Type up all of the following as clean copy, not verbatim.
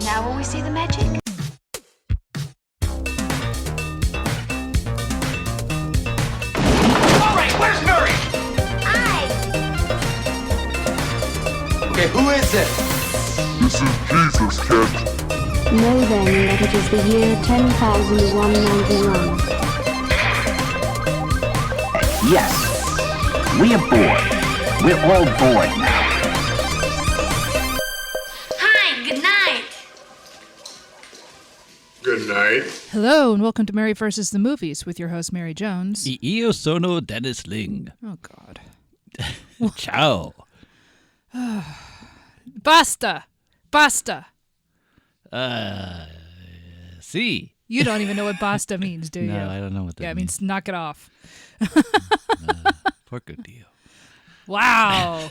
Now will we see the magic? All right, where's Murray? Okay, who is it? This is Jesus, Kent. Know then that it is the year 10,191. Yes, we are bored. We're all bored now. Hi, good night. Good night. Hello, and welcome to Mary vs. the Movies with your host, Mary Jones. Io sono Dennis Ling. Oh, God. Ciao. Basta! Basta! See. You don't even know what basta means, do you? No, I don't know what that means. Yeah, it means. means knock it off. Porco Dio. Wow.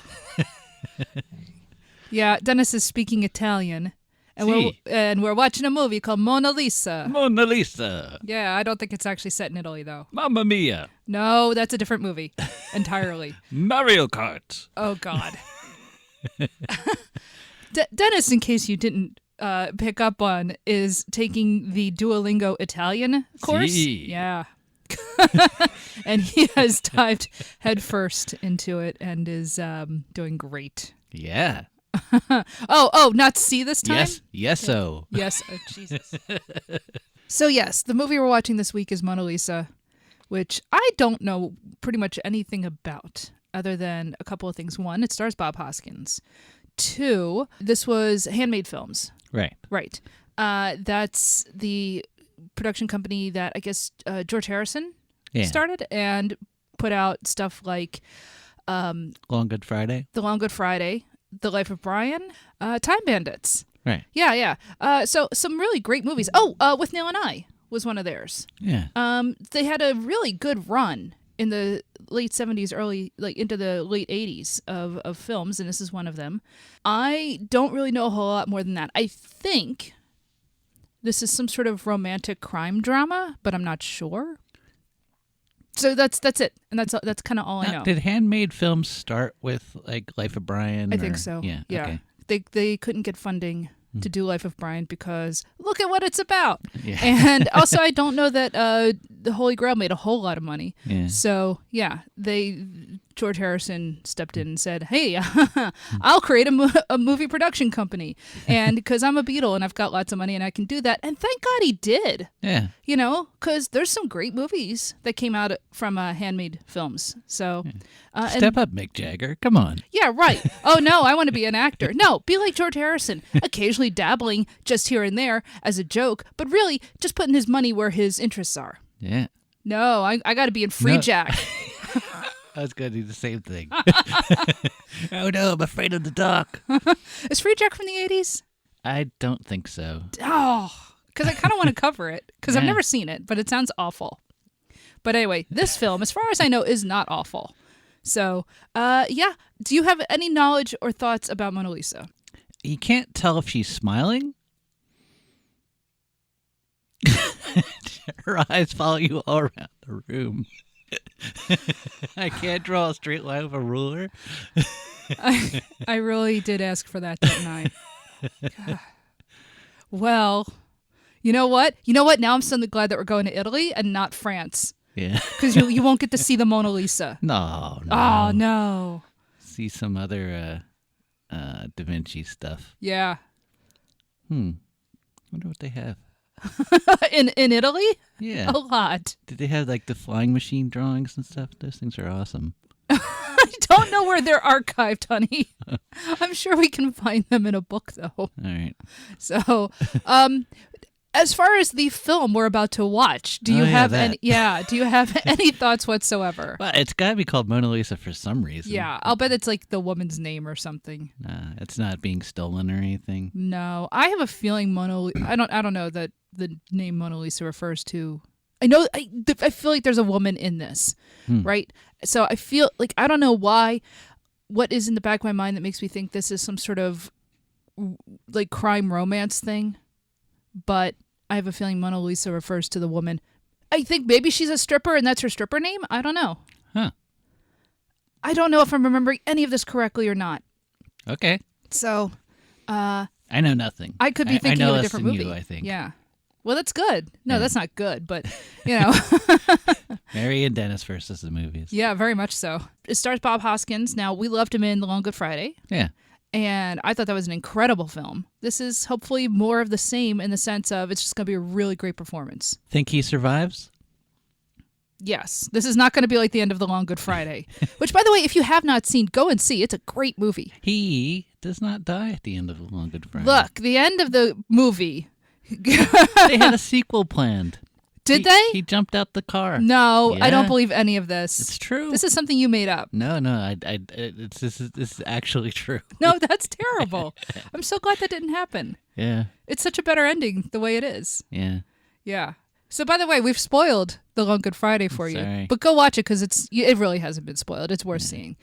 Yeah, Dennis is speaking Italian. And we're watching a movie called Mona Lisa. Mona Lisa. Yeah, I don't think it's actually set in Italy, though. Mamma Mia. No, that's a different movie entirely. Mario Kart. Oh, God. Dennis, in case you didn't pick up on, is taking the Duolingo Italian course. Si. Yeah. And he has dived headfirst into it and is doing great. Yeah. Oh, not see this time? Yes, so. Yes, oh, Jesus. So yes, the movie we're watching this week is Mona Lisa, which I don't know pretty much anything about other than a couple of things. One, it stars Bob Hoskins. Two, this was Handmade Films. Right. Right. That's the production company that I guess George Harrison started and put out stuff like Long Good Friday. The Long Good Friday, The Life of Brian, Time Bandits. Right. Yeah. So some really great movies. Oh, With Neil and I was one of theirs. Yeah. They had a really good run in the late 70s, into the late 80s of films, and this is one of them. I don't really know a whole lot more than that. I think this is some sort of romantic crime drama, but I'm not sure. So that's it, and that's kind of all I know. Did Handmade Films start with like Life of Brian? I think so. Yeah. Okay. They couldn't get funding to do Life of Brian because look at what it's about. Yeah. And also I don't know that the Holy Grail made a whole lot of money. Yeah. So yeah, George Harrison stepped in and said, "Hey, I'll create a movie production company, and because I'm a Beatle and I've got lots of money and I can do that." And thank God he did. Yeah. You know, because there's some great movies that came out from Handmade Films. So Step up, Mick Jagger. Come on. yeah, right. Oh, no, I want to be an actor. No, be like George Harrison, occasionally dabbling just here and there as a joke, but really just putting his money where his interests are. Yeah. No, I got to be in Free Jack. I was going to do the same thing. Oh, no, I'm afraid of the dark. Is Free Jack from the 80s? I don't think so. Oh, because I kind of want to cover it because I've Yeah. never seen it, but it sounds awful. But anyway, this film, as far as I know, is not awful. So, yeah. Do you have any knowledge or thoughts about Mona Lisa? You can't tell if she's smiling. Her eyes follow you all around the room. I can't draw a straight line with a ruler. I really did ask for that, didn't I? God. Well, you know what? Now I'm suddenly glad that we're going to Italy and not France. Yeah. Because you won't get to see the Mona Lisa. No. Oh, no. See some other Da Vinci stuff. Yeah. Wonder what they have. In Italy? Yeah. A lot. Did they have like the flying machine drawings and stuff? Those things are awesome. I don't know where they're archived, honey. I'm sure we can find them in a book, though. All right. So, as far as the film we're about to watch, do you have any? Yeah, do you have any thoughts whatsoever? Well, it's got to be called Mona Lisa for some reason. Yeah, I'll bet it's like the woman's name or something. It's not being stolen or anything. No, I have a feeling I don't know that the name Mona Lisa refers to. I know. I feel like there's a woman in this, right? So I feel like I don't know why. What is in the back of my mind that makes me think this is some sort of like crime romance thing? But I have a feeling Mona Lisa refers to the woman. I think maybe she's a stripper and that's her stripper name. I don't know. Huh. I don't know if I'm remembering any of this correctly or not. Okay. So, I I know nothing. I could be thinking I know of a less different than movie. You, I think. Yeah. Well, that's good. No, Yeah. that's not good, but, you know. Mary and Dennis versus the movies. Yeah, very much so. It stars Bob Hoskins. Now, we loved him in The Long Good Friday. Yeah. And I thought that was an incredible film. This is hopefully more of the same in the sense of it's just going to be a really great performance. Think he survives? Yes. This is not going to be like the end of The Long Good Friday. Which, by the way, if you have not seen, go and see. It's a great movie. He does not die at the end of The Long Good Friday. Look, the end of the movie. They had a sequel planned. Did they? He jumped out the car. No, I don't Yeah. believe any of this. It's true. This is something you made up. No, this is actually true. No, that's terrible. I'm so glad that didn't happen. Yeah, It's such a better ending the way it is. yeah. Yeah. So, by the way, we've spoiled The Long Good Friday for you. Sorry. But go watch it because it really hasn't been spoiled. It's worth seeing.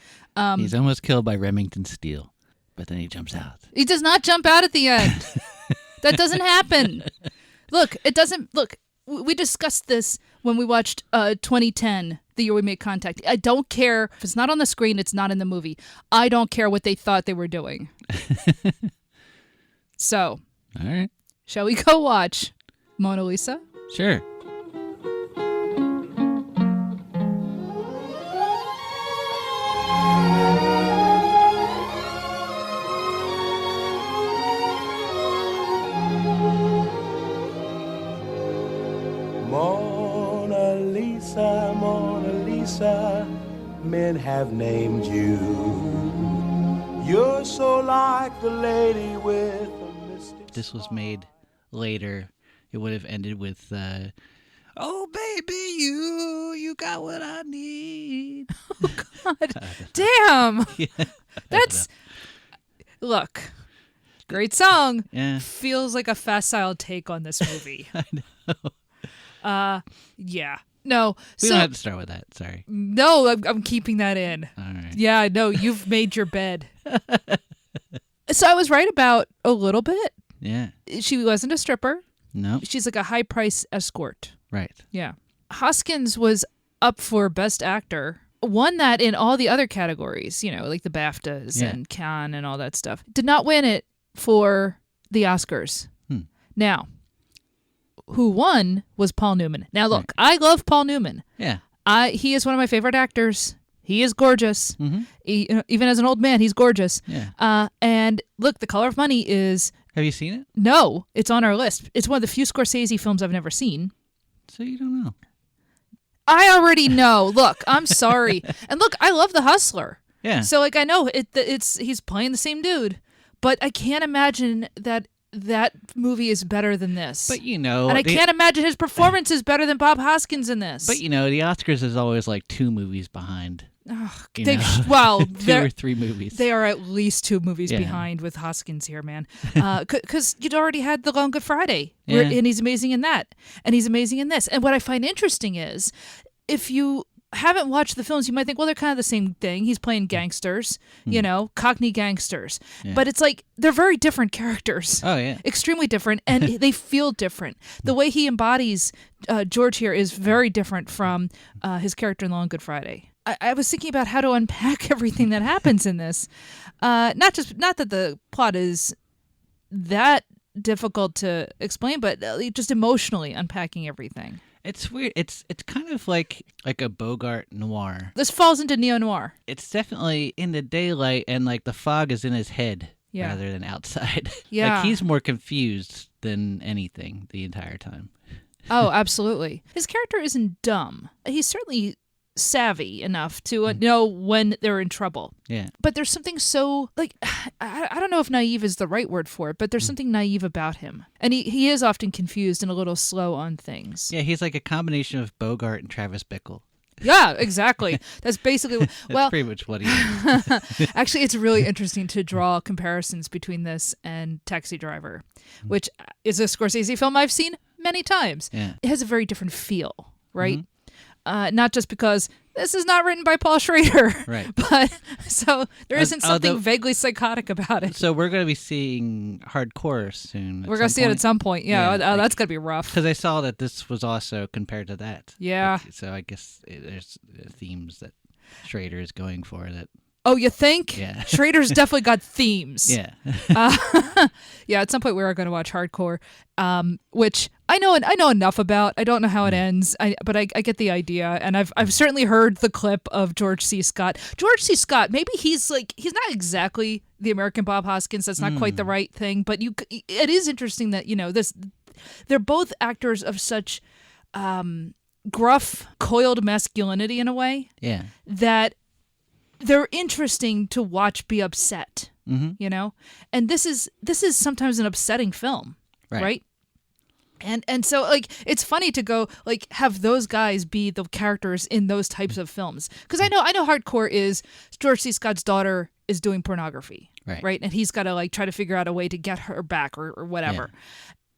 He's almost killed by Remington Steele, but then he jumps out. He does not jump out at the end. That doesn't happen. Look, it doesn't. Look, we discussed this when we watched 2010, the year we made contact. I don't care. If it's not on the screen, it's not in the movie. I don't care what they thought they were doing. So, All right, shall we go watch Mona Lisa? sure. Mona Lisa, men have named you. You're so like the lady with the mystic. If this was made later, it would have ended with, "Oh baby, you got what I need." Damn. That's. Look, great song. Yeah, Feels like a facile take on this movie. I know. Yeah. No. We don't have to start with that. Sorry. No, I'm keeping that in. All right. Yeah, no, you've made your bed. So I was right about a little bit. Yeah. She wasn't a stripper. No. She's like a high price escort. Right. Yeah. Hoskins was up for Best Actor. Won that in all the other categories, like the BAFTAs and Cannes and all that stuff. Did not win it for the Oscars. Now, who won was Paul Newman. Now, look, I love Paul Newman. Yeah. He is one of my favorite actors. He is gorgeous. Mm-hmm. Even as an old man, he's gorgeous. Yeah. And look, The Color of Money is... Have you seen it? No, it's on our list. It's one of the few Scorsese films I've never seen. So you don't know. I already know. Look, I'm sorry. And look, I love The Hustler. Yeah. So, I know he's playing the same dude. But I can't imagine that movie is better than this. But and I can't imagine his performance is better than Bob Hoskins in this. But the Oscars is always like 2 movies behind. Two 2 or 3 movies. They are at least 2 movies Yeah. behind with Hoskins here, man. Because you'd already had The Long Good Friday, Yeah. and he's amazing in that, and he's amazing in this. And what I find interesting is, if you haven't watched the films, you might think, well, they're kind of the same thing. He's playing gangsters, Cockney gangsters. Yeah. But it's like they're very different characters. Oh, yeah. Extremely different, and they feel different. The way he embodies George here is very different from his character in Long Good Friday. I was thinking about how to unpack everything that happens in this. Not that the plot is that difficult to explain, but just emotionally unpacking everything. It's weird. It's kind of like a Bogart noir. This falls into neo-noir. It's definitely in the daylight, and like the fog is in his head Yeah. rather than outside. Yeah. Like he's more confused than anything the entire time. Oh, absolutely. His character isn't dumb. He's certainly savvy enough to know when they're in trouble. Yeah. But there's something so, like, I don't know if naive is the right word for it, but there's something naive about him. And he is often confused and a little slow on things. Yeah, he's like a combination of Bogart and Travis Bickle. Yeah, exactly. That's basically, That's pretty much what he is. Actually, it's really interesting to draw comparisons between this and Taxi Driver, which is a Scorsese film I've seen many times. Yeah. It has a very different feel, right? Not just because this is not written by Paul Schrader, Right. but so there isn't something although- vaguely psychotic about it. So we're going to be seeing Hardcore soon. We're going to see it at some point. Yeah, that's going to be rough. Because I saw that this was also compared to that. Yeah. So I guess there's themes that Schrader is going for that Oh, you think? Yeah. Schrader's definitely got themes. Yeah. Yeah, at some point we are going to watch Hardcore, which I know enough about. I don't know how it ends, but I get the idea, and I've certainly heard the clip of George C. Scott. George C. Scott, maybe he's not exactly the American Bob Hoskins. That's not quite the right thing, but it is interesting that they're both actors of such gruff, coiled masculinity in a way. Yeah. That they're interesting to watch be upset, and this is sometimes an upsetting film, right? And so like it's funny to go like have those guys be the characters in those types of films, because I know Hardcore is George C. Scott's daughter is doing pornography, right? And he's got to like try to figure out a way to get her back or whatever. Yeah.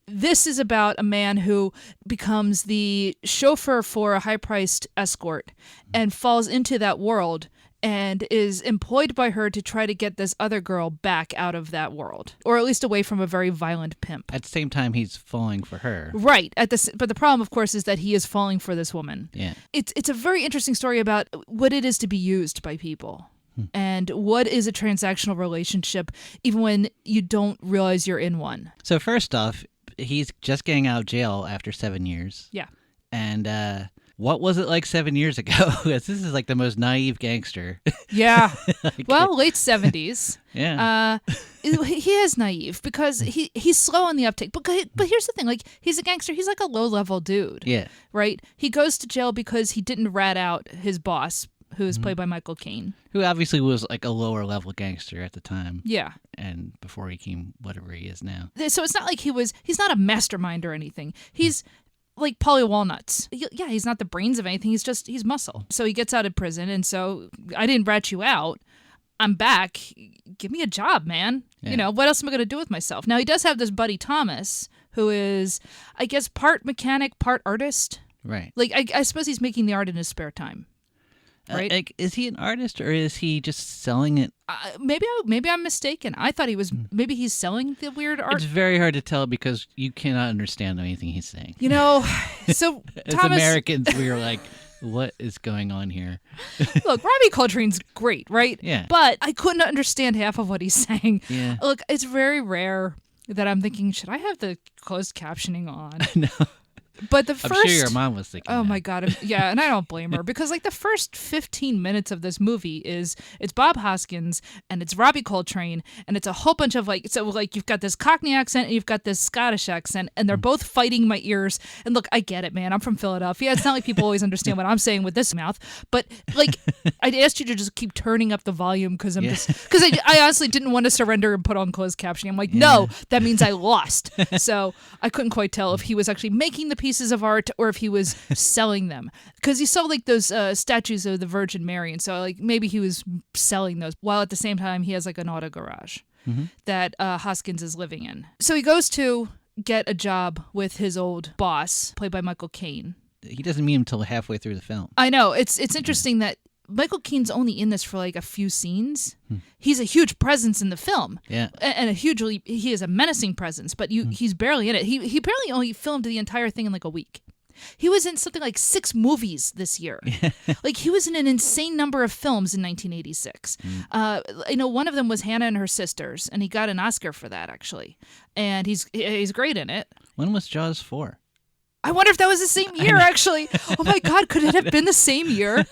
This is about a man who becomes the chauffeur for a high-priced escort and falls into that world and is employed by her to try to get this other girl back out of that world, or at least away from a very violent pimp. At the same time, he's falling for her. Right. But the problem, of course, is that he is falling for this woman. Yeah. It's a very interesting story about what it is to be used by people. And what is a transactional relationship, even when you don't realize you're in one. So first off, he's just getting out of jail after 7 years. Yeah. And what was it like 7 years ago? This is like the most naive gangster. Yeah. Well, late 70s. Yeah. He is naive because he's slow on the uptake. But here's the thing. Like, he's a gangster. He's like a low-level dude. Yeah. Right? He goes to jail because he didn't rat out his boss, who is played by Michael Caine. Who obviously was like a lower-level gangster at the time. Yeah. And before he became whatever he is now. So it's not like he's not a mastermind or anything. He's like Paulie Walnuts. Yeah, he's not the brains of anything. He's muscle. So he gets out of prison, and so I didn't rat you out. I'm back. Give me a job, man. Yeah. What else am I going to do with myself? Now, he does have this buddy Thomas, who is, I guess, part mechanic, part artist. Right. Like, I suppose he's making the art in his spare time. Right? Like, is he an artist or is he just selling it? Maybe I'm mistaken. I thought he was. Maybe he's selling the weird art. It's very hard to tell because you cannot understand anything he's saying. So as Thomas, Americans, we were like, "What is going on here?" Look, Robbie Coltrane's great, right? Yeah. But I couldn't understand half of what he's saying. Yeah. Look, it's very rare that I'm thinking, should I have the closed captioning on? No. But the first, I'm sure your mom was thinking. Oh my God, yeah, and I don't blame her because like the first 15 minutes of this movie it's Bob Hoskins and it's Robbie Coltrane and it's a whole bunch of like you've got this Cockney accent and you've got this Scottish accent and they're both fighting my ears. And look, I get it, man. I'm from Philadelphia. It's not like people always understand what I'm saying with this mouth, but like I asked you to just keep turning up the volume because I honestly didn't want to surrender and put on closed captioning. I'm like, no, that means I lost. So I couldn't quite tell if he was actually making the pieces of art or if he was selling them, because he saw like those statues of the Virgin Mary, and so like maybe he was selling those while at the same time he has like an auto garage that Hoskins is living in. So he goes to get a job with his old boss, played by Michael Caine. He doesn't meet him until halfway through the film. I know, it's interesting that Michael Caine's only in this for like a few scenes. He's a huge presence in the film. Yeah. And he is a menacing presence, but he's barely in it. He apparently only filmed the entire thing in like a week. He was in something like 6 movies this year. Like he was in an insane number of films in 1986. One of them was Hannah and Her Sisters, and he got an Oscar for that actually. And he's great in it. When was Jaws 4? I wonder if that was the same year, actually. Oh, my God. Could it have been the same year?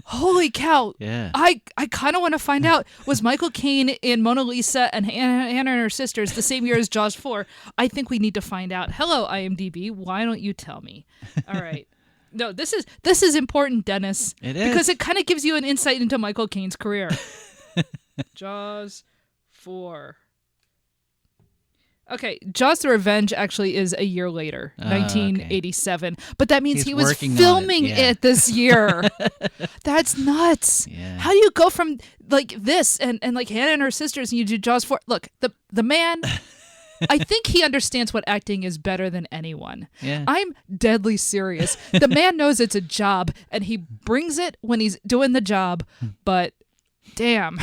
Holy cow. Yeah. I kind of want to find out, was Michael Caine in Mona Lisa and Hannah and Her Sisters the same year as Jaws 4? I think we need to find out. Hello, IMDb. Why don't you tell me? All right. No, this is important, Dennis. It is. Because it kind of gives you an insight into Michael Caine's career. Jaws 4. Okay, Jaws the Revenge actually is a year later, 1987. Okay. But that means he was filming it this year. That's nuts. Yeah. How do you go from like this and like Hannah and Her Sisters and you do Jaws 4? Look, the man, I think he understands what acting is better than anyone. Yeah. I'm deadly serious. The man knows it's a job and he brings it when he's doing the job, but damn.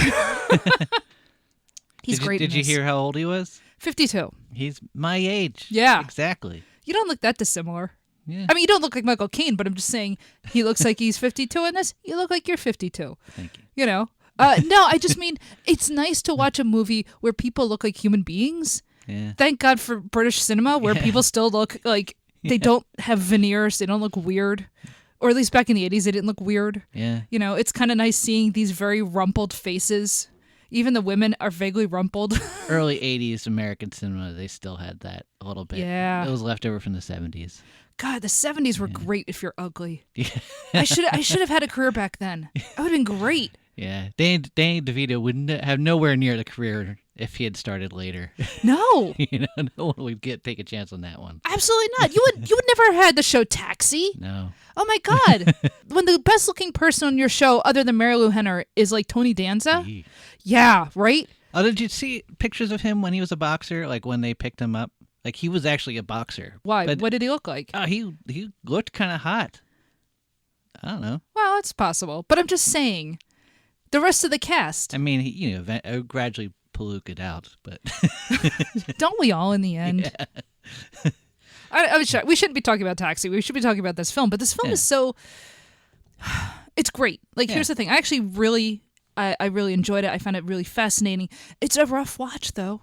He's great. Did you hear how old he was? 52. He's my age. Yeah. Exactly. You don't look that dissimilar. Yeah. I mean, you don't look like Michael Caine, but I'm just saying he looks like he's 52 in this. You look like you're 52. Thank you. You know, No, I just mean it's nice to watch a movie where people look like human beings. Yeah. Thank God for British cinema where people still look like they don't have veneers. They don't look weird. Or at least back in the 80s, they didn't look weird. Yeah. You know, it's kind of nice seeing these very rumpled faces. Even the women are vaguely rumpled. Early 80s American cinema, they still had that a little bit. Yeah. It was left over from the 70s. God, the 70s were great if you're ugly. Yeah. I should have had a career back then. That would have been great. Yeah. Danny DeVito would have nowhere near the career if he had started later. No. No one would take a chance on that one. Absolutely not. You would never have had the show Taxi. No. Oh my God. When the best looking person on your show other than Mary Lou Henner is like Tony Danza. Yeah, right? Oh, did you see pictures of him when he was a boxer? Like when they picked him up? Like he was actually a boxer. Why? But, What did he look like? he looked kind of hot. I don't know. Well, it's possible. But I'm just saying, the rest of the cast. I mean, he gradually paluked out, but Don't we all in the end? Yeah. I'm sure we shouldn't be talking about Taxi. We should be talking about this film. But this film is so... It's great. Like, here's the thing. I actually really... I really enjoyed it. I found it really fascinating. It's a rough watch, though.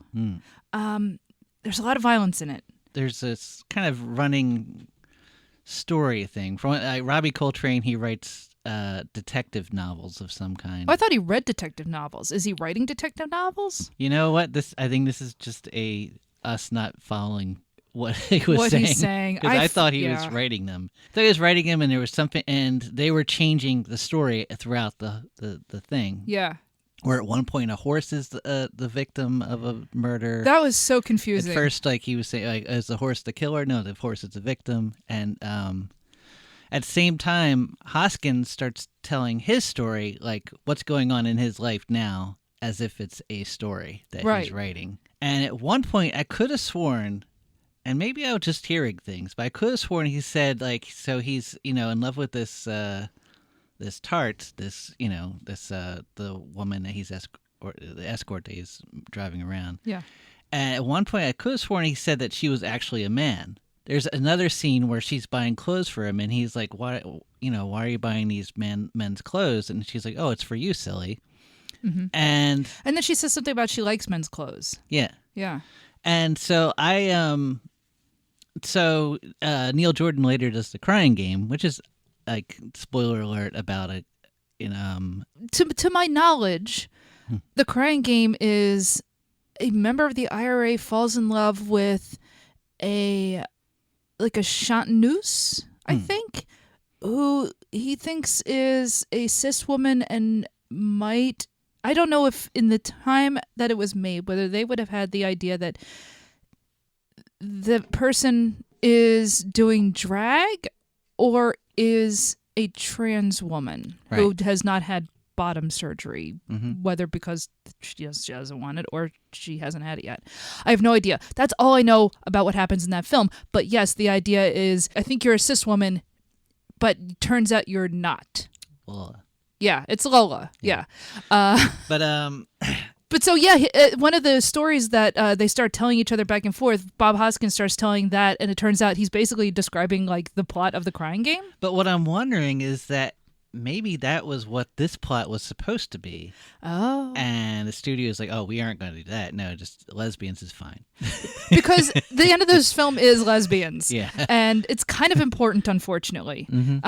There's a lot of violence in it. There's this kind of running story thing. From Robbie Coltrane, he writes detective novels of some kind. Oh, I thought he read detective novels. Is he writing detective novels? You know what? I think this is just us not following what he was What saying. he's saying. Because I thought he was writing them. I thought he was writing them, and there was something, and they were changing the story throughout the thing. Yeah. Where at one point a horse is the victim of a murder. That was so confusing. At first, like he was saying, like, is the horse the killer? No, the horse is the victim. And at the same time, Hoskins starts telling his story, like what's going on in his life now, as if it's a story that he's writing. And at one point, I could have sworn, and maybe I was just hearing things, but I could have sworn he said, like, so he's, in love with this tart, the woman that he's the escort that he's driving around. Yeah. And at one point, I could have sworn he said that she was actually a man. There's another scene where she's buying clothes for him, and he's like, "Why are you buying these men's clothes?" And she's like, "Oh, it's for you, silly." Mm-hmm. And then she says something about she likes men's clothes. Yeah. Yeah. And so Neil Jordan later does The Crying Game, which is, like, spoiler alert about it. To my knowledge, The Crying Game is a member of the IRA falls in love with a chanteuse, I think, who he thinks is a cis woman and might... I don't know if in the time that it was made, whether they would have had the idea that the person is doing drag or is a trans woman who has not had bottom surgery, whether because she doesn't want it or she hasn't had it yet. I have no idea. That's all I know about what happens in that film. But yes, the idea is, I think you're a cis woman, but turns out you're not. Lola. Yeah, it's Lola. Yeah. But so, yeah, one of the stories that they start telling each other back and forth, Bob Hoskins starts telling that, and it turns out he's basically describing, like, the plot of The Crying Game. But what I'm wondering is that maybe that was what this plot was supposed to be. Oh. And the studio is like, oh, we aren't going to do that. No, just lesbians is fine. Because the end of this film is lesbians. Yeah. And it's kind of important, unfortunately. Mm-hmm.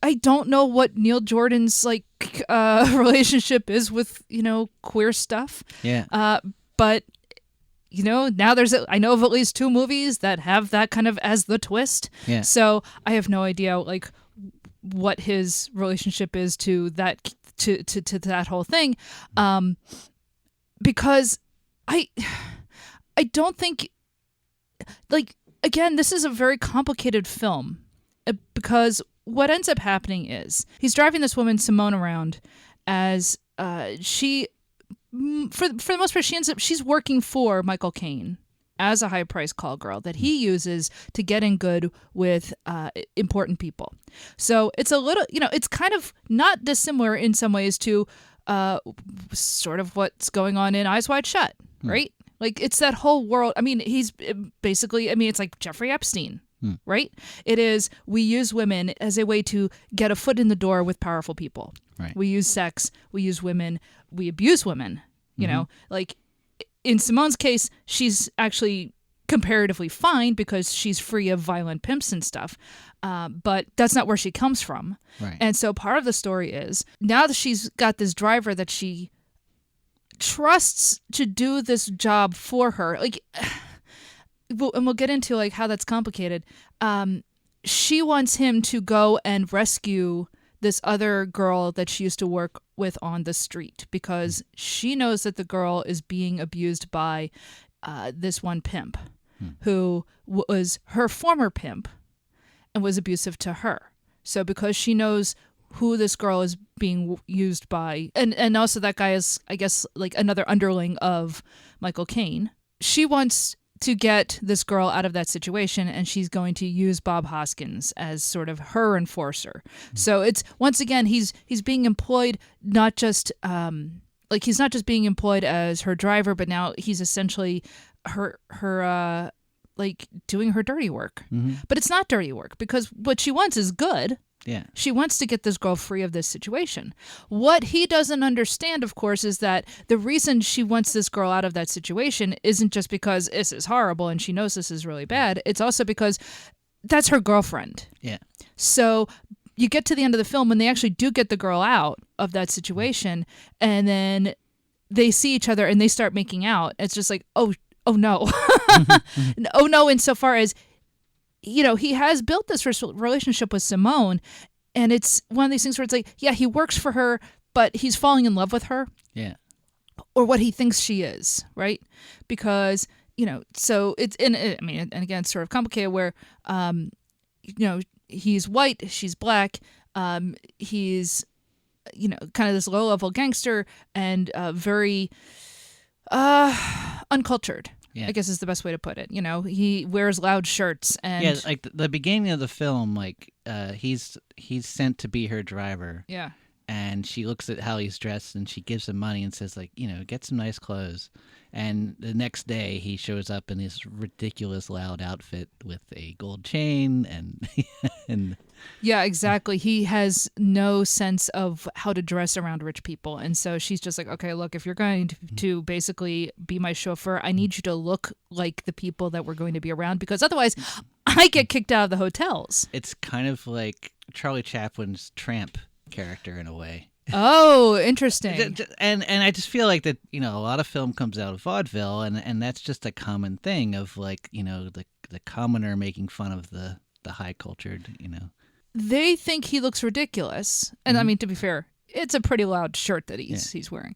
I don't know what Neil Jordan's, like, relationship is with, queer stuff. Yeah. But... now I know of at least 2 movies that have that kind of as the twist. Yeah. So I have no idea, like, what his relationship is to that to that whole thing, because I don't think, like, again, this is a very complicated film, because what ends up happening is he's driving this woman Simone around as she. For the most part, she's working for Michael Caine as a high-priced call girl that he uses to get in good with important people. So it's a little, it's kind of not dissimilar in some ways to sort of what's going on in Eyes Wide Shut, right? Like, it's that whole world. I mean, he's basically, it's like Jeffrey Epstein, right? It is, we use women as a way to get a foot in the door with powerful people. Right. We use sex, we use women, we abuse women, you know? Like, in Simone's case, she's actually comparatively fine because she's free of violent pimps and stuff. But that's not where she comes from. Right. And so part of the story is, now that she's got this driver that she trusts to do this job for her, like, and we'll get into like how that's complicated. She wants him to go and rescue this other girl that she used to work with on the street because she knows that the girl is being abused by this one pimp who was her former pimp and was abusive to her. So because she knows who this girl is being used by, and also that guy is, I guess, like another underling of Michael Caine, she wants to get this girl out of that situation, and she's going to use Bob Hoskins as sort of her enforcer. So it's, once again, he's being employed not just like, he's not just being employed as her driver, but now he's essentially her like doing her dirty work. But it's not dirty work because what she wants is good. Yeah. She wants to get this girl free of this situation. What he doesn't understand, of course, is that the reason she wants this girl out of that situation isn't just because this is horrible and she knows this is really bad. It's also because that's her girlfriend. Yeah. So you get to the end of the film when they actually do get the girl out of that situation, and then they see each other and they start making out. It's just like, oh no. Oh no, insofar as, you know, he has built this relationship with Simone, and it's one of these things where it's like, yeah, he works for her, but he's falling in love with her. Yeah. Or what he thinks she is, right? Because, you know, so it's, and again, it's sort of complicated where, you know, he's white, she's black, he's, you know, kind of this low-level gangster and very uncultured. Yeah. I guess is the best way to put it. You know, he wears loud shirts and Yeah, like the beginning of the film, like he's sent to be her driver. yeah. And she looks at how he's dressed and she gives him money and says, like, you know, get some nice clothes. And the next day he shows up in this ridiculous loud outfit with a gold chain and Yeah, exactly. He has no sense of how to dress around rich people. And so she's just like, okay, look, if you're going to basically be my chauffeur, I need you to look like the people that we're going to be around, because otherwise I get kicked out of the hotels. it's kind of like Charlie Chaplin's Tramp character in a way. Oh, interesting. And I just feel like that, you know, a lot of film comes out of vaudeville, and that's just a common thing of, like, you know, the commoner making fun of the high cultured, you know. They think he looks ridiculous. And I mean, to be fair, it's a pretty loud shirt that he's wearing.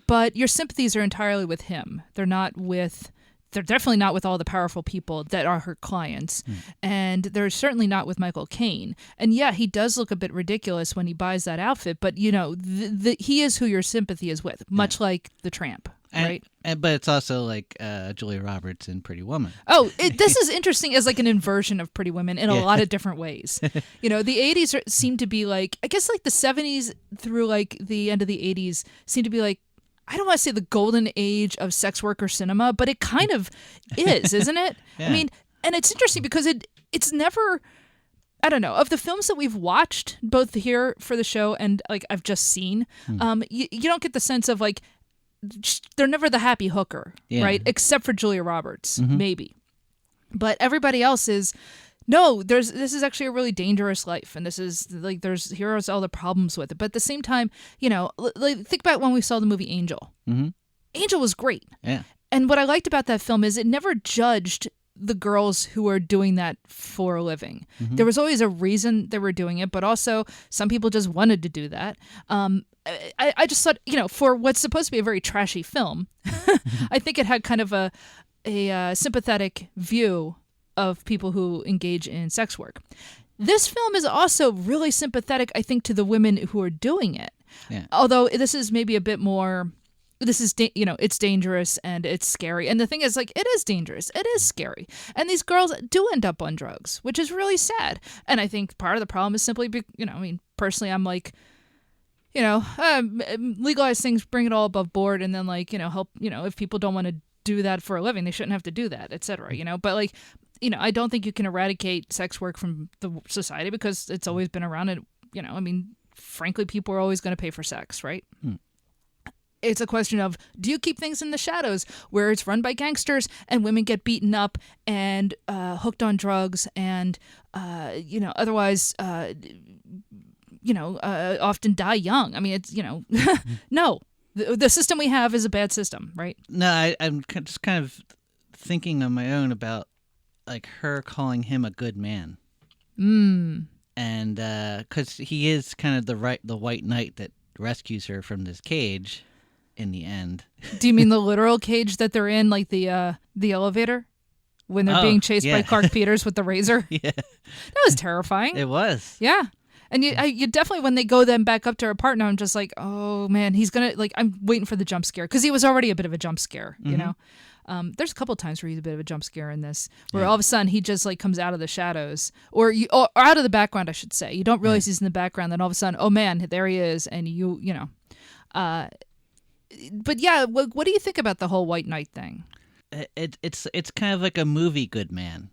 But your sympathies are entirely with him. They're definitely not with all the powerful people that are her clients. And they're certainly not with Michael Caine. And yeah, he does look a bit ridiculous when he buys that outfit, but, you know, he is who your sympathy is with, much like the tramp. Right. But it's also like Julia Roberts in Pretty Woman. Oh, this is interesting as like an inversion of Pretty Women in a lot of different ways. You know, the 80s seem to be like, I guess like the 70s through like the end of the 80s seem to be like, I don't want to say the golden age of sex worker cinema, but it kind of is, isn't it? Yeah. I mean, and it's interesting because it's never, I don't know, of the films that we've watched, both here for the show and like I've just seen, you don't get the sense of like, they're never the happy hooker, right? Except for Julia Roberts, maybe. But everybody else is, no, this is actually a really dangerous life, and this is like, here's all the problems with it. But at the same time, you know, like, think about when we saw the movie Angel. Angel was great. Yeah. And what I liked about that film is it never judged the girls who were doing that for a living. There was always a reason they were doing it, but also some people just wanted to do that. I just thought, you know, for what's supposed to be a very trashy film, I think it had kind of a sympathetic view of people who engage in sex work. This film is also really sympathetic, I think, to the women who are doing it. Yeah. Although this is maybe a bit more, this is, you know, it's dangerous and it's scary. And the thing is, like, it is dangerous. It is scary. And these girls do end up on drugs, which is really sad. And I think part of the problem is simply, you know, I mean, personally, I'm like, you know, legalize things, bring it all above board, and then, like, you know, help, you know, if people don't want to do that for a living. They shouldn't have to do that, etc. But like, I don't think you can eradicate sex work from the society because it's always been around. And frankly, people are always going to pay for sex, right? It's a question of, do you keep things in the shadows where it's run by gangsters and women get beaten up and hooked on drugs and otherwise often die young? I mean, it's no. The system we have is a bad system, right? No, I'm just kind of thinking on my own about like her calling him a good man. And because he is kind of the white knight that rescues her from this cage in the end. Do you mean the literal cage that they're in, like the elevator? When they're being chased by Clarke Peters with the razor? Yeah. That was terrifying. It was. Yeah. And you definitely, when they go then back up to her partner, I'm just like, oh man, he's going to, like, I'm waiting for the jump scare. Because he was already a bit of a jump scare, There's a couple of times where he's a bit of a jump scare in this, where all of a sudden he just like comes out of the shadows, or out of the background, I should say. You don't realize he's in the background, then all of a sudden, oh man, there he is, and but yeah, what do you think about the whole white knight thing? It's kind of like a movie good man,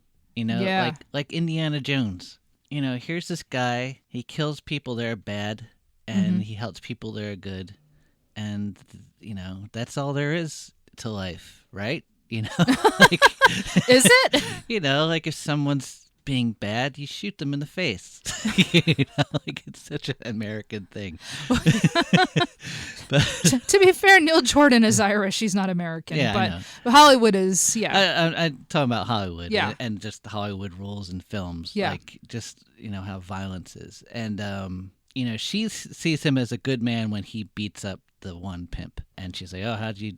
like Indiana Jones. Here's this guy, he kills people that are bad, and he helps people that are good, and that's all there is to life, right? Like, is it? Like if someone's being bad, you shoot them in the face. Like it's such an American thing. But to be fair, Neil Jordan is Irish. He's not American. Yeah, but Hollywood is, yeah. I'm talking about Hollywood, yeah. and just the Hollywood rules and films, yeah. Like just how violence is, and she sees him as a good man when he beats up the one pimp, and she's like, oh, how'd you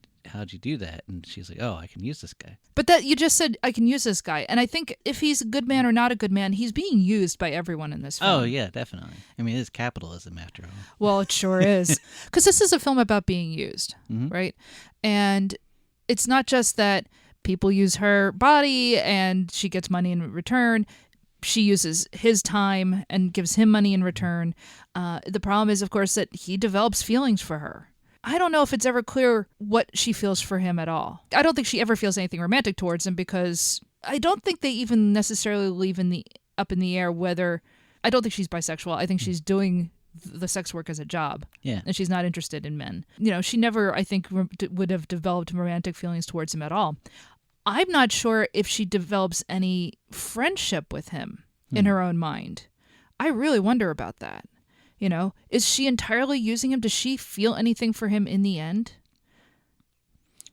do that? And she's like, oh, I can use this guy. But that you just said, I can use this guy. And I think if he's a good man or not a good man, he's being used by everyone in this film. Oh, yeah, definitely. I mean, it is capitalism after all. Well, it sure is. Because this is a film about being used, right? And it's not just that people use her body and she gets money in return. She uses his time and gives him money in return. The problem is, of course, that he develops feelings for her. I don't know if it's ever clear what she feels for him at all. I don't think she ever feels anything romantic towards him because I don't think they even necessarily leave up in the air whether... I don't think she's bisexual. I think she's doing the sex work as a job. Yeah. And she's not interested in men. She never, I think, would have developed romantic feelings towards him at all. I'm not sure if she develops any friendship with him in her own mind. I really wonder about that. Is she entirely using him? Does she feel anything for him in the end?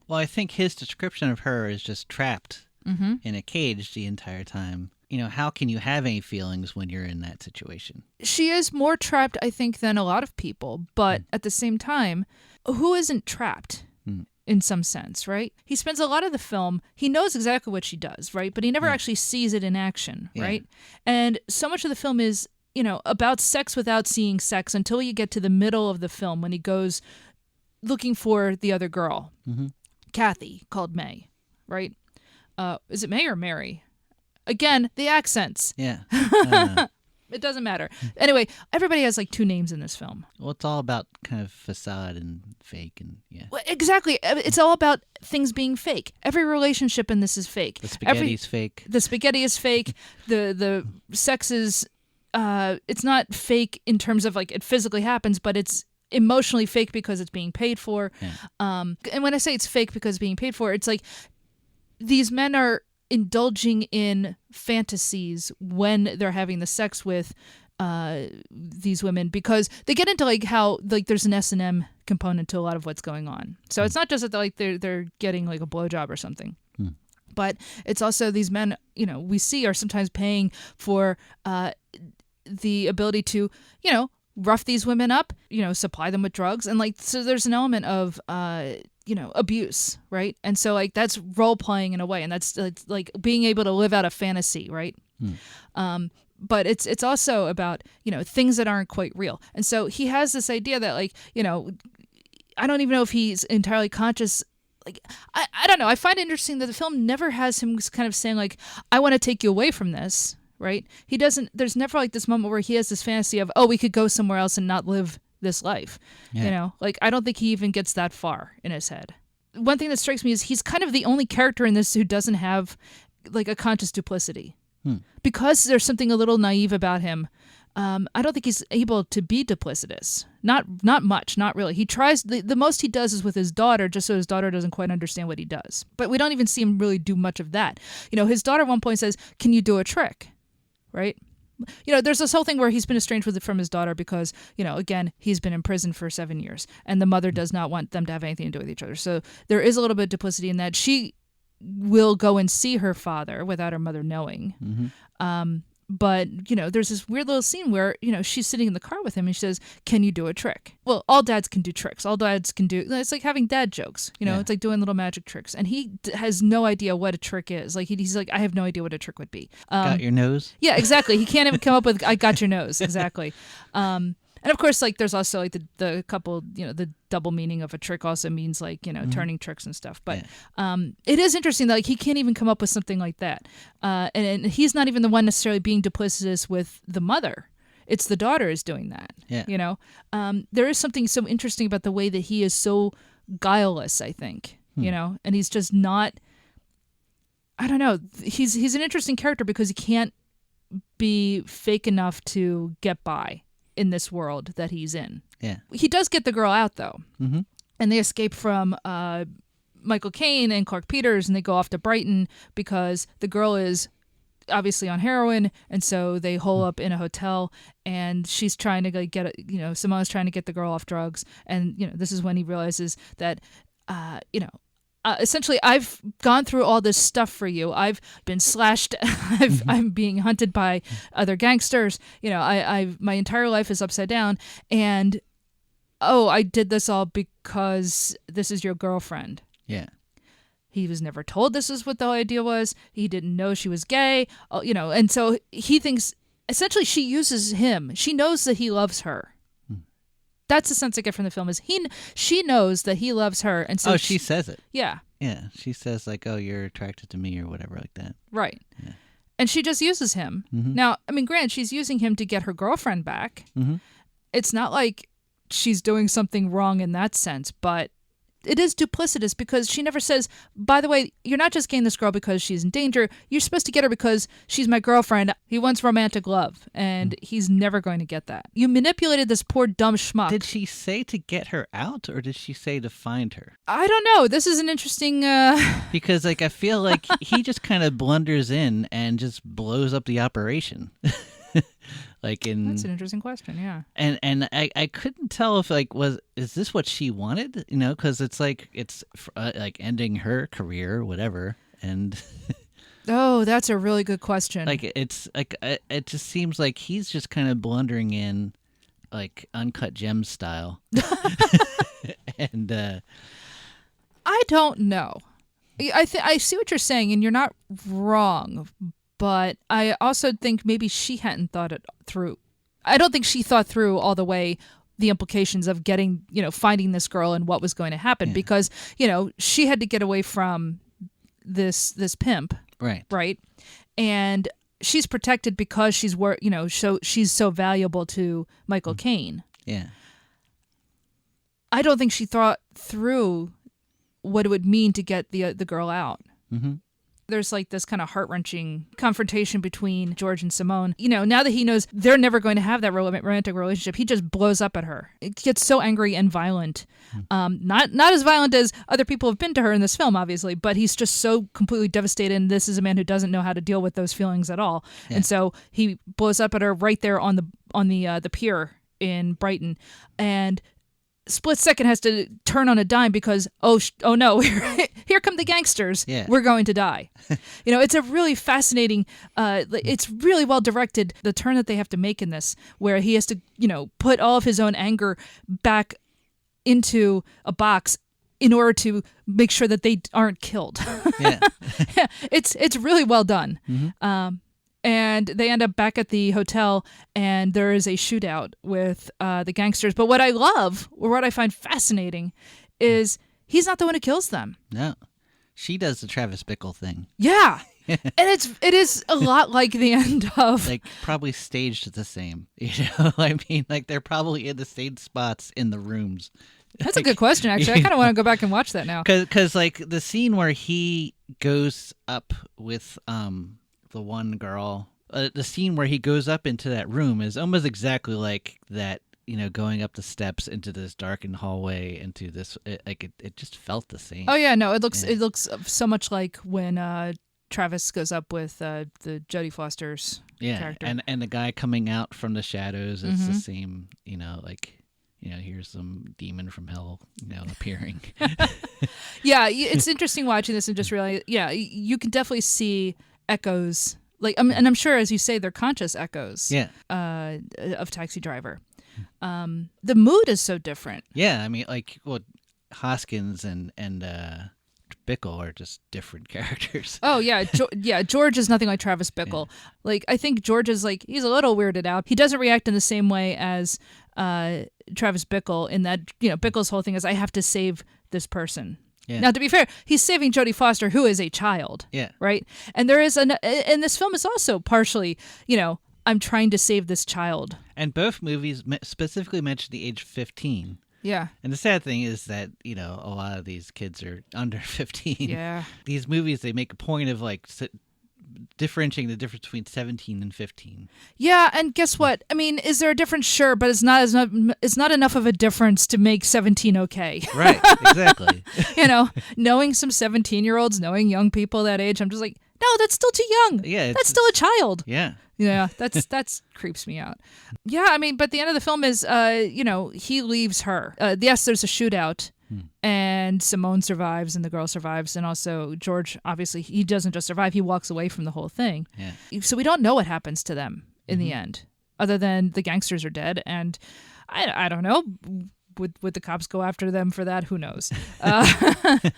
Well, I think his description of her is just trapped in a cage the entire time. How can you have any feelings when you're in that situation? She is more trapped, I think, than a lot of people. But at the same time, who isn't trapped in some sense, right? He spends a lot of the film, he knows exactly what she does, right? But he never actually sees it in action, right? And so much of the film is about sex without seeing sex until you get to the middle of the film when he goes looking for the other girl, Cathy, called May, right? Is it May or Mary? Again, the accents. Yeah. It doesn't matter. Anyway, everybody has like two names in this film. Well, it's all about kind of facade and fake and yeah. Well, exactly. It's all about things being fake. Every relationship in this is fake. The spaghetti's fake. The spaghetti is fake. The sex is... it's not fake in terms of like it physically happens, but it's emotionally fake because it's being paid for. Yeah. And when I say it's fake because it's being paid for, it's like these men are indulging in fantasies when they're having the sex with these women because they get into like how like there's an S&M component to a lot of what's going on. So it's not just that they're getting like a blowjob or something. But it's also these men, we see are sometimes paying for the ability to, rough these women up, supply them with drugs. And so there's an element of, abuse, right? And so that's role playing in a way. And that's like being able to live out a fantasy, right? But it's also about, things that aren't quite real. And so he has this idea that I don't even know if he's entirely conscious. I don't know. I find it interesting that the film never has him kind of saying I want to take you away from this, right? He doesn't, there's never this moment where he has this fantasy of, we could go somewhere else and not live this life. Yeah. I don't think he even gets that far in his head. one thing that strikes me is he's kind of the only character in this who doesn't have like a conscious duplicity. Because there's something a little naive about him. I don't think he's able to be duplicitous. Not much, not really. He tries, the most he does is with his daughter, just so his daughter doesn't quite understand what he does. But we don't even see him really do much of that. You know, his daughter at one point says, "Can you do a trick?" Right? You know, there's this whole thing where he's been estranged from his daughter because, you know, again, he's been in prison for 7 years, and the mother does not want them to have anything to do with each other. So there is a little bit of duplicity in that. She will go and see her father without her mother knowing. But, you know, there's this weird little scene where, you know, she's sitting in the car with him and she says, "Can you do a trick?" Well, all dads can do tricks. All dads can do, it's like having dad jokes, you know, it's like doing little magic tricks. And he has no idea what a trick is. Like, he's like, I have no idea what a trick would be. Got your nose? Yeah, exactly. He can't even come up with, "I got your nose." Exactly. And of course, like, there's also like the couple, you know, the double meaning of a trick also means like, you know, turning tricks and stuff. But it is interesting that like he can't even come up with something like that. And he's not even the one necessarily being duplicitous with the mother. It's the daughter is doing that. Yeah. You know, there is something so interesting about the way that he is so guileless, I think, you know, and he's just not, I don't know. He's an interesting character because he can't be fake enough to get by in this world that he's in. Yeah. He does get the girl out though. And they escape from Michael Caine and Clarke Peters, and they go off to Brighton because the girl is obviously on heroin, and so they hole up in a hotel, and she's trying to like, get, you know, Simone's trying to get the girl off drugs, and you know, this is when he realizes that, you know, essentially, I've gone through all this stuff for you. I've been slashed. I'm being hunted by other gangsters. You know, my entire life is upside down. And, oh, I did this all because this is your girlfriend. Yeah. He was never told this is what the idea was. He didn't know she was gay. You know, and so he thinks, essentially, she uses him. She knows that he loves her. That's the sense I get from the film is she knows that he loves her, and so she says it. Yeah, she says like, "Oh, you're attracted to me," or whatever like that. Right. Yeah. And she just uses him. Now, I mean, granted, she's using him to get her girlfriend back. It's not like she's doing something wrong in that sense, but it is duplicitous because she never says, "By the way, you're not just getting this girl because she's in danger. You're supposed to get her because she's my girlfriend. He wants romantic love, and he's never going to get that. You manipulated this poor dumb schmuck." Did she say to get her out, or did she say to find her? I don't know. This is an interesting... Because like I feel like he just kind of blunders in and just blows up the operation. Like that's an interesting question, yeah. And I couldn't tell if like is this what she wanted, you know, because it's like like ending her career or whatever, and oh, that's a really good question. Like it's like it just seems like he's just kind of blundering in like Uncut Gems style. And I don't know. I see what you're saying, and you're not wrong. But I also think maybe she hadn't thought it through. I don't think she thought through all the way the implications of getting, you know, finding this girl and what was going to happen because, you know, she had to get away from this pimp. Right. And she's protected because she's she's so valuable to Michael Caine. Yeah. I don't think she thought through what it would mean to get the girl out. There's like this kind of heart-wrenching confrontation between George and Simone. You know, now that he knows they're never going to have that romantic relationship, he just blows up at her. It gets so angry and violent. Not as violent as other people have been to her in this film, obviously, but he's just so completely devastated, and this is a man who doesn't know how to deal with those feelings at all. Yeah. And so he blows up at her right there on the pier in Brighton, and split second has to turn on a dime because oh no, here come the gangsters. Yeah. We're going to die. You know, it's a really fascinating. It's really well directed. The turn that they have to make in this, where he has to, you know, put all of his own anger back into a box in order to make sure that they aren't killed. Yeah. It's really well done. And they end up back at the hotel, and there is a shootout with the gangsters. But what I love, or what I find fascinating, is he's not the one who kills them. No, she does the Travis Bickle thing. Yeah, and it is a lot like the end of like probably staged the same. You know, I mean, like they're probably in the same spots in the rooms That's a good question, actually. I kind of want to go back and watch that now. Because like the scene where he goes up with the one girl, the scene where he goes up into that room is almost exactly like that. Going up the steps into this darkened hallway into this, it just felt the same. Oh yeah, no, it looks so much like when Travis goes up with the Jodie Foster's character. And the guy coming out from the shadows is the same. Here's some demon from hell, appearing. Yeah, it's interesting watching this and just realizing, you can definitely see echoes. And I'm sure, as you say, they're conscious echoes. Yeah. Of Taxi Driver. The mood is so different. Yeah, I mean, Hoskins and Bickle are just different characters. Oh yeah, George is nothing like Travis Bickle. Yeah. I think George is he's a little weirded out. He doesn't react in the same way as Travis Bickle in that Bickle's whole thing is I have to save this person. Yeah. Now, to be fair, he's saving Jodie Foster, who is a child. Yeah. Right. And there is and this film is also partially, I'm trying to save this child. And both movies specifically mention the age 15. Yeah. And the sad thing is that, a lot of these kids are under 15. Yeah. These movies, they make a point of differentiating the difference between 17 and 15. Yeah, and guess what? I mean, is there a difference? Sure, but it's not enough of a difference to make 17 okay. Right, exactly. Knowing some 17-year-olds, knowing young people that age, I'm just like, no, that's still too young. Yeah. That's still a child. Yeah. Yeah, that's creeps me out. Yeah, I mean, but the end of the film is, he leaves her. Yes, there's a shootout, and Simone survives, and the girl survives, and also George, obviously, he doesn't just survive, he walks away from the whole thing. Yeah. So we don't know what happens to them in the end, other than the gangsters are dead, and I don't know, would the cops go after them for that? Who knows? The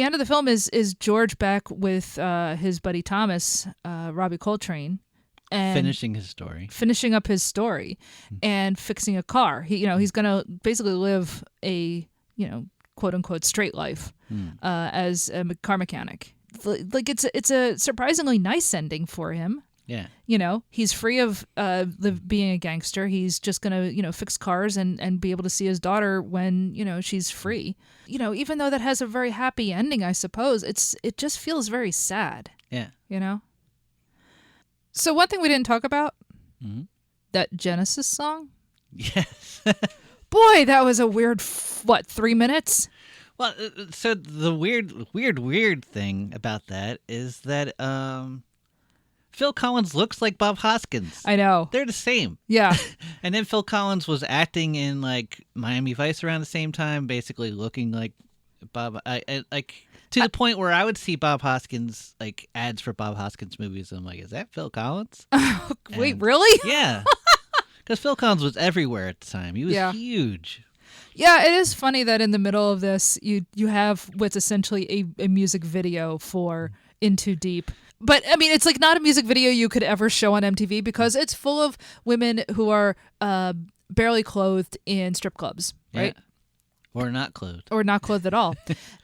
end of the film is George back with his buddy Thomas, Robbie Coltrane, and finishing up his story and fixing a car. He's gonna basically live a quote unquote straight life as a car mechanic. It's a surprisingly nice ending for him. Yeah. He's free of being a gangster. He's just gonna fix cars and be able to see his daughter when she's free. Even though that has a very happy ending, I suppose it just feels very sad. Yeah. So one thing we didn't talk about, that Genesis song. Yes. Boy, that was a weird, 3 minutes? Well, so the weird thing about that is that Phil Collins looks like Bob Hoskins. I know. They're the same. Yeah. And then Phil Collins was acting in Miami Vice around the same time, basically looking like Bob. To the point where I would see Bob Hoskins, ads for Bob Hoskins movies. And I'm like, is that Phil Collins? Wait, really? Yeah. Because Phil Collins was everywhere at the time. He was huge. Yeah, it is funny that in the middle of this, you have what's essentially a music video for In Too Deep. But, I mean, it's not a music video you could ever show on MTV because it's full of women who are barely clothed in strip clubs, right? Yeah. Or not clothed. Or not clothed at all.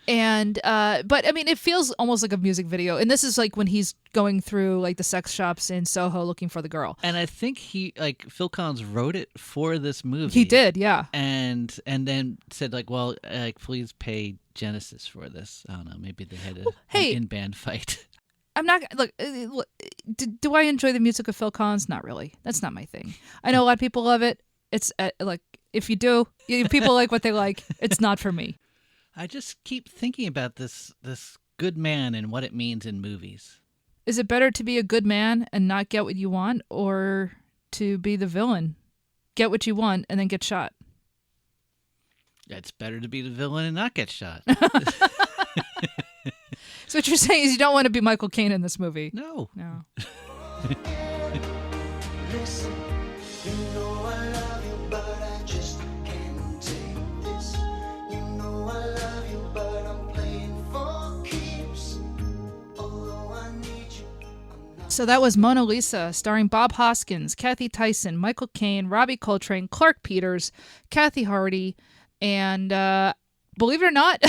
And, but I mean, it feels almost like a music video. And this is when he's going through the sex shops in Soho looking for the girl. And I think Phil Collins wrote it for this movie. He did, yeah. And then said please pay Genesis for this. I don't know. Maybe they had an in-band fight. I'm not, look, do I enjoy the music of Phil Collins? Not really. That's not my thing. I know a lot of people love it. It's if you do, people like what they like. It's not for me. I just keep thinking about this good man and what it means in movies. Is it better to be a good man and not get what you want, or to be the villain, get what you want, and then get shot? It's better to be the villain and not get shot. So what you're saying is you don't want to be Michael Caine in this movie? No. Listen, you know I love you, but I just can't take this. You know I love you, but I'm playing for keeps. Although I need you, I'm not. So that was Mona Lisa, starring Bob Hoskins, Cathy Tyson, Michael Caine, Robbie Coltrane, Clarke Peters, Kathy Hardy, and believe it or not,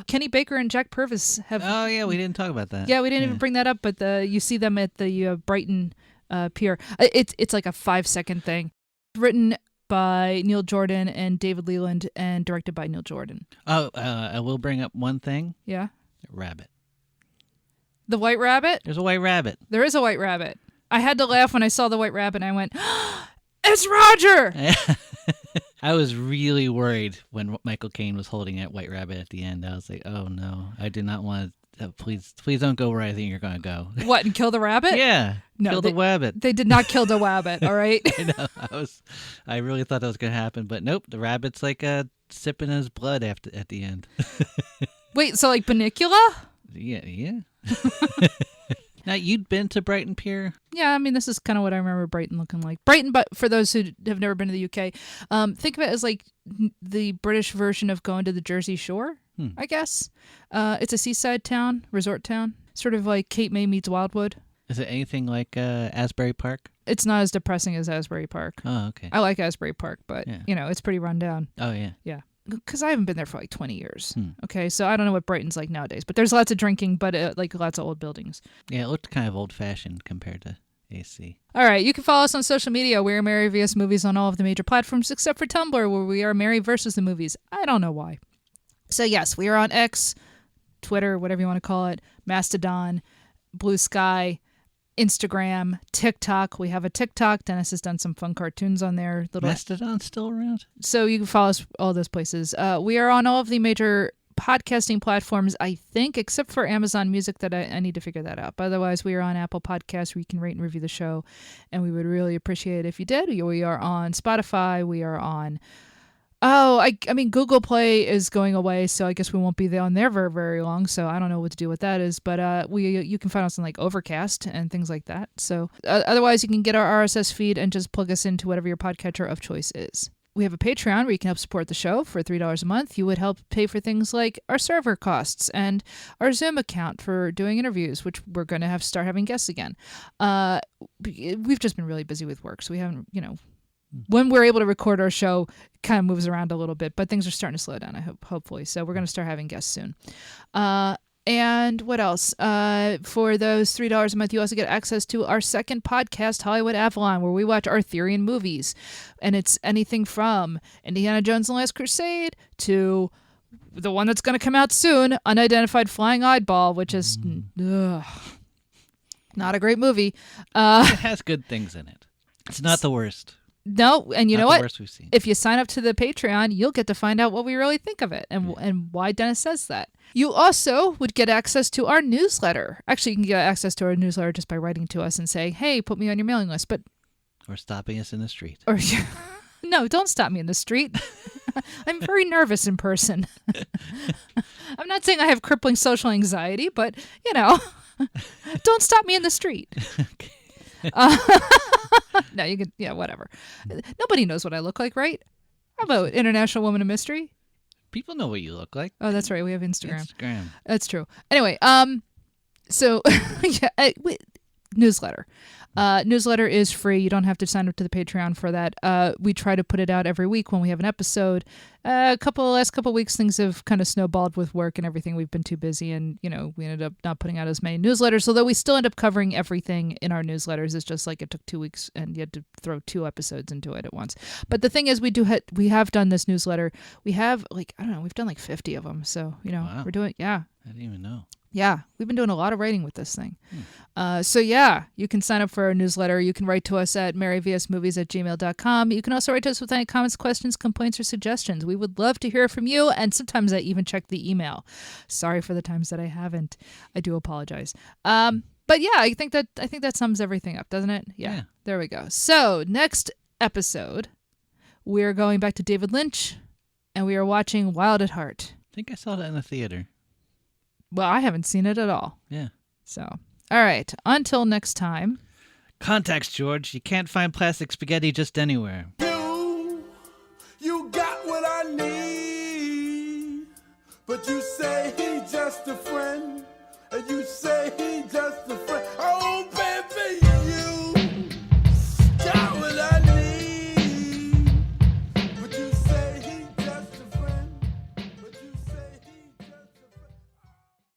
Kenny Baker and Jack Purvis have. Oh yeah, we didn't talk about that. Yeah, we didn't even bring that up, but you see them at the Brighton pier. It's like a 5-second thing. Written by Neil Jordan and David Leland and directed by Neil Jordan. Oh, I will bring up one thing. Yeah? Rabbit. The White Rabbit? There's a white rabbit. There is a White Rabbit. I had to laugh when I saw the White Rabbit and I went, it's Roger! I was really worried when Michael Caine was holding that white rabbit at the end. I was like, oh no, I did not want to. Please don't go where I think you're going to go. What, and kill the rabbit? Yeah. No, kill the rabbit. They did not kill the rabbit, all right? I know. I really thought that was going to happen, but nope. The rabbit's like sipping his blood at the end. Wait, so like Bunnicula? Yeah. Now, you'd been to Brighton Pier? Yeah, I mean, this is kind of what I remember Brighton looking like. Brighton, but for those who have never been to the UK, think of it as like the British version of going to the Jersey Shore, I guess. It's a seaside town, resort town, sort of like Cape May meets Wildwood. Is it anything like Asbury Park? It's not as depressing as Asbury Park. Oh, okay. I like Asbury Park, but, it's pretty run down. Oh, yeah. Yeah. Because I haven't been there for like 20 years. Okay, so I don't know what Brighton's like nowadays. But there's lots of drinking, but like lots of old buildings. Yeah, it looked kind of old-fashioned compared to AC. All right, you can follow us on social media. We are Mary vs. Movies on all of the major platforms except for Tumblr, where we are Mary versus the Movies. I don't know why. So yes, we are on X, Twitter, whatever you want to call it, Mastodon, Blue Sky, Instagram, TikTok. We have a TikTok. Dennis has done some fun cartoons on there. Mastodon's still around? So you can follow us all those places. We are on all of the major podcasting platforms, I think, except for Amazon Music that I need to figure that out. But otherwise, we are on Apple Podcasts where you can rate and review the show. And we would really appreciate it if you did. We are on Spotify. We are on... I mean, Google Play is going away, so I guess we won't be on there very, very long. So I don't know what to do with that is, but you can find us on like Overcast and things like that. So otherwise, you can get our RSS feed and just plug us into whatever your podcatcher of choice is. We have a Patreon where you can help support the show for $3 a month. You would help pay for things like our server costs and our Zoom account for doing interviews, which we're going to start having guests again. We've just been really busy with work, so we haven't, when we're able to record our show, it kind of moves around a little bit, but things are starting to slow down, hopefully. So we're going to start having guests soon. And what else? For those $3 a month, you also get access to our second podcast, Hollywood Avalon, where we watch Arthurian movies. And it's anything from Indiana Jones and the Last Crusade to the one that's going to come out soon, Unidentified Flying Eyeball, which is not a great movie. It has good things in it. It's not the worst. No, and you know Not the what? worst we've seen. If you sign up to the Patreon, you'll get to find out what we really think of it and why Dennis says that. You also would get access to our newsletter. Actually, you can get access to our newsletter just by writing to us and saying, hey, put me on your mailing list. Or stopping us in the street. Or no, don't stop me in the street. I'm very nervous in person. I'm not saying I have crippling social anxiety, but, don't stop me in the street. Okay. No, you can, whatever. Nobody knows what I look like, right? How about International Woman of Mystery? People know what you look like. Oh, that's right. We have Instagram. Instagram. That's true. Anyway, so newsletter. Newsletter is free. You don't have to sign up to the Patreon for that. We try to put it out every week when we have an episode. Last couple weeks, things have kind of snowballed with work and everything. We've been too busy, and we ended up not putting out as many newsletters. Although we still end up covering everything in our newsletters. It's just like it took 2 weeks, and you had to throw 2 episodes into it at once. But the thing is, we have done this newsletter. We have we've done like 50 of them. So Wow. we're doing I didn't even know. Yeah, we've been doing a lot of writing with this thing. So you can sign up for our newsletter. You can write to us at maryvsmovies@gmail.com. You can also write to us with any comments, questions, complaints, or suggestions. We would love to hear from you, and sometimes I even check the email. Sorry for the times that I haven't. I do apologize. But yeah, I think that sums everything up, doesn't it? Yeah. There we go. So next episode, we're going back to David Lynch, and we are watching Wild at Heart. I think I saw that in the theater. Well, I haven't seen it at all. Yeah. So, all right. Until next time. Contacts, George. You can't find plastic spaghetti just anywhere. You got what I need, but you say he's just a friend, and you say he's just a